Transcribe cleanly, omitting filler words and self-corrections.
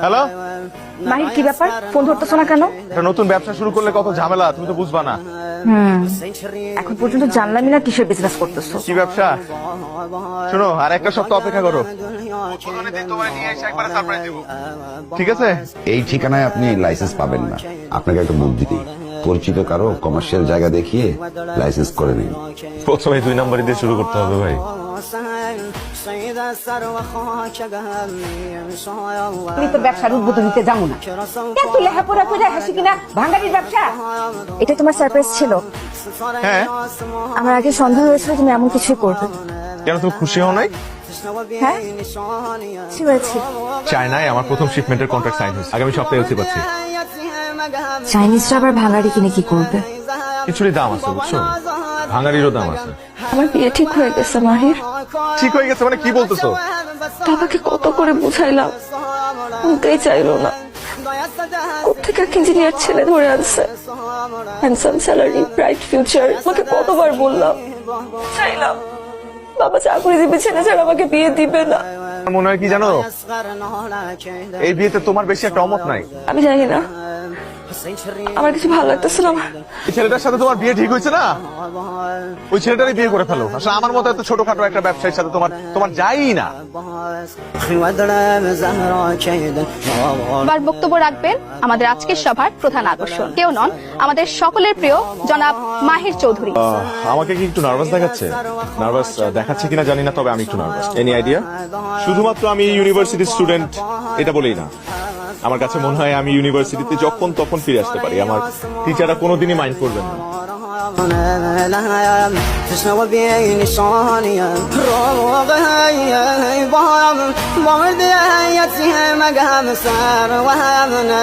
Hello, মাহির কি ব্যাপার, phone ধরতেছ না কেন? একটা নতুন ব্যবসা শুরু করলে কত ঝামেলা, তুমি তো বুঝবা না। এখন পর্যন্ত জানলামই না কিসের বিজনেস করতেছো। কি ব্যবসা? শোনো, আর একটা সপ্তাহ অপেক্ষা করো, ঠিক আছে? এই ঠিকানায় আপনি লাইসেন্স পাবেন না। আপনাকে একটা বুদ্ধি দিই, পরিচিত কারো কমার্শিয়াল জায়গা দেখিয়ে লাইসেন্স করে নিন। প্রথমে 2 নম্বরই দিয়ে শুরু করতে হবে ভাই। আমি তো ব্যবসার উদ্বোধন দিতে যাবো না। এত লেখাপড়া করে হাসি কিনা ভাঙারির ব্যবসা। এটা তোমার সারপ্রাইজ ছিল? হ্যাঁ। আমার আগে সন্দেহ হয়েছিল তুমি এমন কিছুই করবে। কেন, তুমি খুশি হও নাই? হ্যাঁ, খুশি হয়েছি। চায়নায় আমার প্রথম শিপমেন্টের কন্ট্রাক্ট সাইন হয়েছে, আগামী সপ্তাহে হতে পারছি। চাইনিজরা আবার ভাঙারি কিনে কি করবে? কিছুরই দাম আছে, বুঝছো? ভাঙারিরও দাম আছে। আমার বিয়ে ঠিক হয়ে গেছে মাহির। ঠিক হয়ে গেছে মানে কি বলতেছো? বাবাকে কত করে বুঝাইলাম, শুনতেই চাইলো না। কোথেকে এক ইঞ্জিনিয়ার ছেলে ধরে আনছে, হ্যান্ডসাম স্যালারি, ব্রাইট ফিউচার। আমাকে কতবার বললাম, চাইলাম, বাবা চাকরি দিবে, ছেলে ছাড়া আমাকে বিয়ে দিবে না। মনে হয় কি জানো, এই বিয়েতে তোমার বেশি একটা অমত নাই। আমি জানি না, আমার কিছু ভালো লাগতেছে না। এই ছেলেটার সাথে তোমার বিয়ে ঠিক হয়েছে না, ওই ছেলেটারই বিয়ে করে ফেলো। আসলে আমার মতো এত ছোটখাটো একটা ব্যবসায়ীর সাথে তোমার যাই না। এবার বক্তব্য রাখবেন আমাদের আজকের সভার প্রধান আকর্ষণ, কেউ নন, আমাদের সকলের প্রিয় জনাব মাহির চৌধুরী। আমাকে কি একটু নার্ভাস দেখাচ্ছে? নার্ভাস দেখাচ্ছে কিনা জানি না, তবে আমি একটু নার্ভাস। Any idea? শুধুমাত্র আমি ইউনিভার্সিটির স্টুডেন্ট এটা বলেই না, আমার কাছে মনে হয় আমি ইউনিভার্সিটিতে যখন তখন ফিরে আসতে পারি। আমার টিচাররা কোনোদিনই মাইন্ড করবেন না। تسنو بيني صانيا روغها بهم بردي يتيها مقام سار وهمنا